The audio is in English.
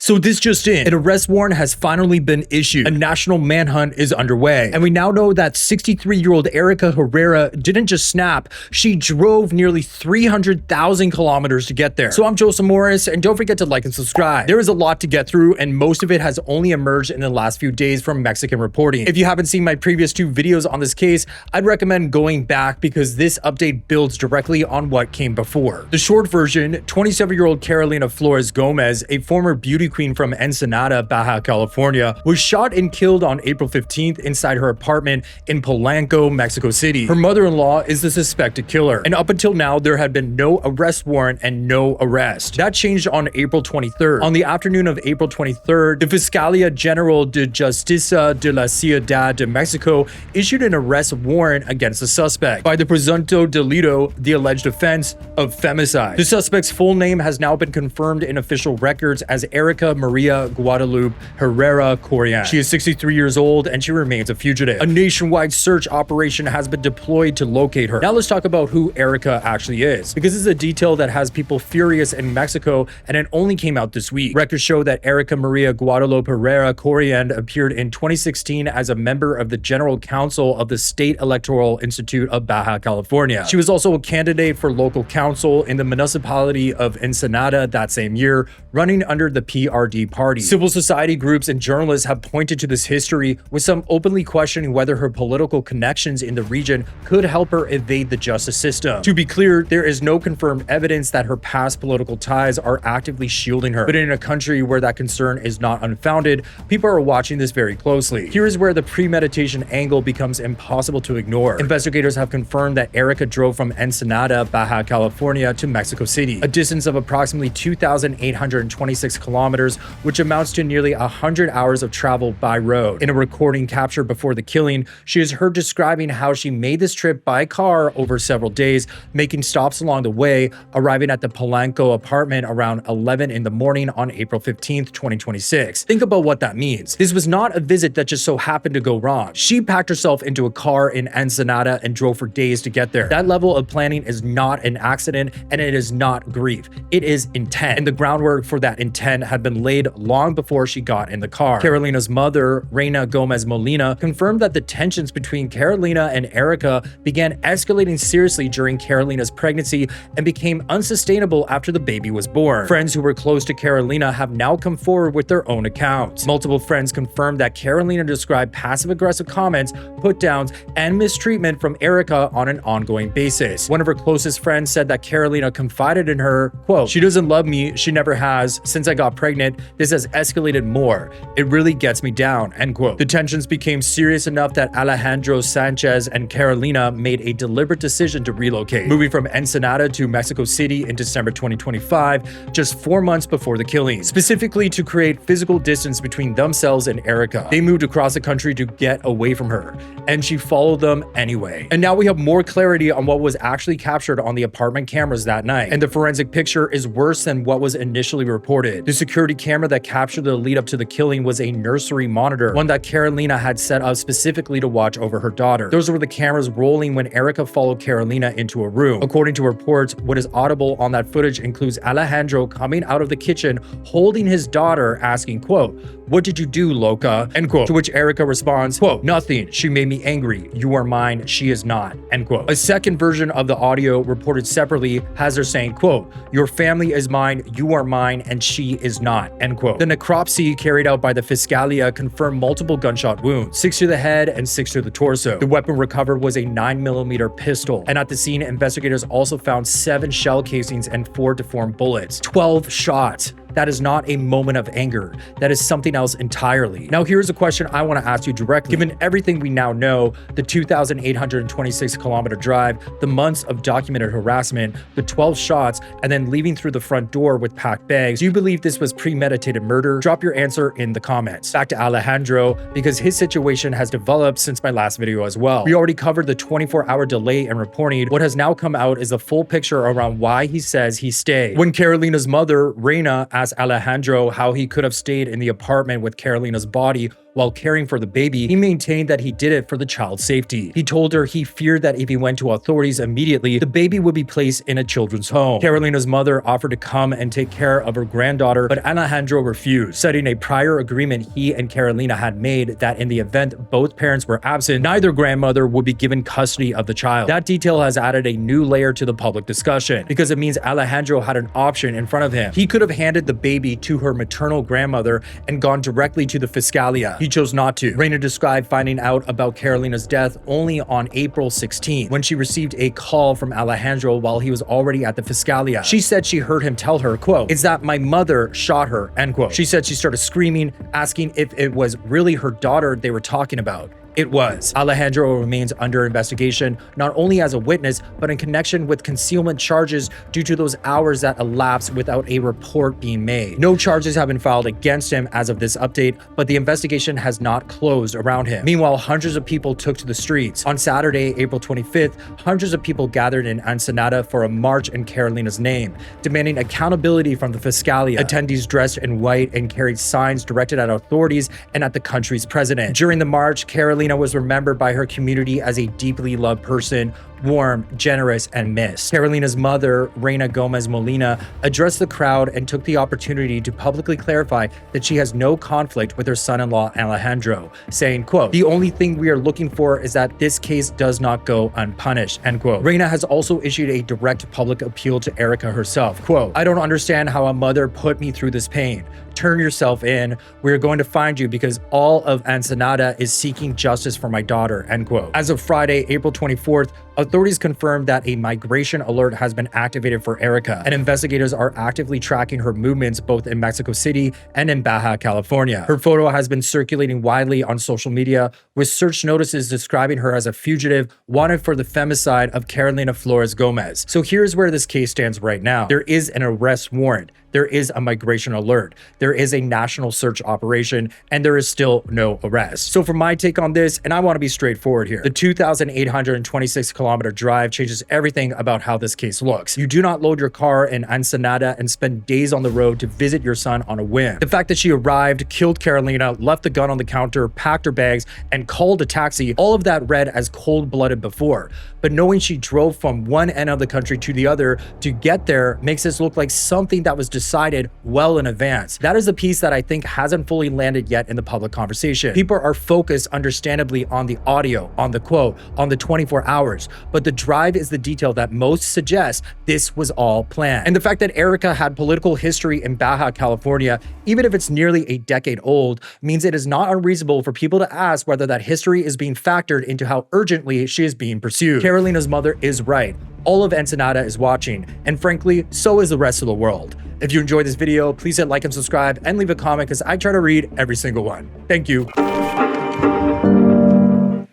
So this just in, an arrest warrant has finally been issued. A national manhunt is underway. And we now know that 63-year-old Erika Herrera didn't just snap, she drove nearly 300,000 kilometers to get there. So I'm Joseph Morris, and don't forget to like and subscribe. There is a lot to get through, and most of it has only emerged in the last few days from Mexican reporting. If you haven't seen my previous 2 videos on this case, I'd recommend going back because this update builds directly on what came before. The short version, 27-year-old Carolina Flores Gómez, a former beauty queen from Ensenada, Baja California, was shot and killed on April 15th inside her apartment in Polanco, Mexico City. Her mother-in-law is the suspected killer, and up until now, there had been no arrest warrant and no arrest. That changed on April 23rd. On the afternoon of April 23rd, the Fiscalía General de Justicia de la Ciudad de Mexico issued an arrest warrant against the suspect by the presunto delito, the alleged offense of femicide. The suspect's full name has now been confirmed in official records as Erika Maria Guadalupe Herrera Coriand. She is 63 years old and she remains a fugitive. A nationwide search operation has been deployed to locate her. Now let's talk about who Erika actually is, because this is a detail that has people furious in Mexico, and it only came out this week. Records show that Erika Maria Guadalupe Herrera Coriand appeared in 2016 as a member of the General Council of the State Electoral Institute of Baja California. She was also a candidate for local council in the municipality of Ensenada that same year, running under the PRD party. Civil society groups and journalists have pointed to this history, with some openly questioning whether her political connections in the region could help her evade the justice system. To be clear, there is no confirmed evidence that her past political ties are actively shielding her, but in a country where that concern is not unfounded, people are watching this very closely. Here is where the premeditation angle becomes impossible to ignore. Investigators have confirmed that Erika drove from Ensenada, Baja California to Mexico City, a distance of approximately 2,826 kilometers, which amounts to nearly 100 hours of travel by road. In a recording captured before the killing, she is heard describing how she made this trip by car over several days, making stops along the way, arriving at the Polanco apartment around 11 in the morning on April 15th, 2026. Think about what that means. This was not a visit that just so happened to go wrong. She packed herself into a car in Ensenada and drove for days to get there. That level of planning is not an accident, and it is not grief. It is intent, and the groundwork for that intent had been laid long before she got in the car. Carolina's mother, Reina Gomez Molina, confirmed that the tensions between Carolina and Erika began escalating seriously during Carolina's pregnancy and became unsustainable after the baby was born. Friends who were close to Carolina have now come forward with their own accounts. Multiple friends confirmed that Carolina described passive-aggressive comments, put-downs, and mistreatment from Erika on an ongoing basis. One of her closest friends said that Carolina confided in her, quote, "She doesn't love me, she never has. Since I got pregnant, this has escalated more. It really gets me down," end quote. The tensions became serious enough that Alejandro Sanchez and Carolina made a deliberate decision to relocate, moving from Ensenada to Mexico City in December 2025, just 4 months before the killing, specifically to create physical distance between themselves and Erika. They moved across the country to get away from her, and she followed them anyway. And now we have more clarity on what was actually captured on the apartment cameras that night, and the forensic picture is worse than what was initially reported. The security camera that captured the lead up to the killing was a nursery monitor, one that Carolina had set up specifically to watch over her daughter. Those were the cameras rolling when Erika followed Carolina into a room. According to reports, what is audible on that footage includes Alejandro coming out of the kitchen holding his daughter, asking, quote, "What did you do, loca?" end quote. To which Erika responds, quote, "Nothing. She made me angry. You are mine. She is not," end quote. A second version of the audio reported separately has her saying, quote, "Your family is mine. You are mine, and she is not," end quote. The necropsy carried out by the Fiscalía confirmed multiple gunshot wounds, 6 to the head and 6 to the torso. The weapon recovered was a 9mm pistol, and at the scene, investigators also found 7 shell casings and 4 deformed bullets. 12 shots. That is not a moment of anger. That is something else entirely. Now, here's a question I want to ask you directly. Given everything we now know, the 2,826 kilometer drive, the months of documented harassment, the 12 shots, and then leaving through the front door with packed bags, do you believe this was premeditated murder? Drop your answer in the comments. Back to Alejandro, because his situation has developed since my last video as well. We already covered the 24-hour delay in reporting. What has now come out is the full picture around why he says he stayed. When Carolina's mother, Reina, asked Alejandro how he could have stayed in the apartment with Carolina's body while caring for the baby, he maintained that he did it for the child's safety. He told her he feared that if he went to authorities immediately, the baby would be placed in a children's home. Carolina's mother offered to come and take care of her granddaughter, but Alejandro refused, citing a prior agreement he and Carolina had made that in the event both parents were absent, neither grandmother would be given custody of the child. That detail has added a new layer to the public discussion, because it means Alejandro had an option in front of him. He could have handed the baby to her maternal grandmother and gone directly to the Fiscalia. He chose not to. Reina described finding out about Carolina's death only on April 16, when she received a call from Alejandro while he was already at the Fiscalia. She said she heard him tell her, quote, "Is that my mother shot her," end quote. She said she started screaming, asking if it was really her daughter they were talking about. It was. Alejandro remains under investigation, not only as a witness, but in connection with concealment charges due to those hours that elapsed without a report being made. No charges have been filed against him as of this update, but the investigation has not closed around him. Meanwhile, hundreds of people took to the streets. On Saturday, April 25th, hundreds of people gathered in Ensenada for a march in Carolina's name, demanding accountability from the Fiscalia. Attendees dressed in white and carried signs directed at authorities and at the country's president. During the march, Carolina was remembered by her community as a deeply loved person, warm, generous, and missed. Carolina's mother, Reina Gomez Molina, addressed the crowd and took the opportunity to publicly clarify that she has no conflict with her son-in-law Alejandro, saying, quote, "The only thing we are looking for is that this case does not go unpunished," end quote. Reina has also issued a direct public appeal to Erika herself, quote, "I don't understand how a mother put me through this pain. Turn yourself in. We're going to find you because all of Ensenada is seeking justice for my daughter," end quote. As of Friday, April 24th, authorities confirmed that a migration alert has been activated for Erika, and investigators are actively tracking her movements both in Mexico City and in Baja California. Her photo has been circulating widely on social media, with search notices describing her as a fugitive wanted for the femicide of Carolina Flores Gómez. So here's where this case stands right now. There is an arrest warrant. There is a migration alert. There is a national search operation, and there is still no arrest. So for my take on this, and I want to be straightforward here, the 2,826-kilometer drive changes everything about how this case looks. You do not load your car in Ensenada and spend days on the road to visit your son on a whim. The fact that she arrived, killed Carolina, left the gun on the counter, packed her bags, and called a taxi, all of that read as cold-blooded before. But knowing she drove from one end of the country to the other to get there makes this look like something that was decided well in advance. That is the piece that I think hasn't fully landed yet in the public conversation. People are focused understandably on the audio, on the quote, on the 24 hours, but the drive is the detail that most suggest this was all planned. And the fact that Erika had political history in Baja California, even if it's nearly a decade old, means it is not unreasonable for people to ask whether that history is being factored into how urgently she is being pursued. Carolina's mother is right. All of Ensenada is watching, and frankly, so is the rest of the world. If you enjoyed this video, please hit like and subscribe and leave a comment because I try to read every single one. Thank you.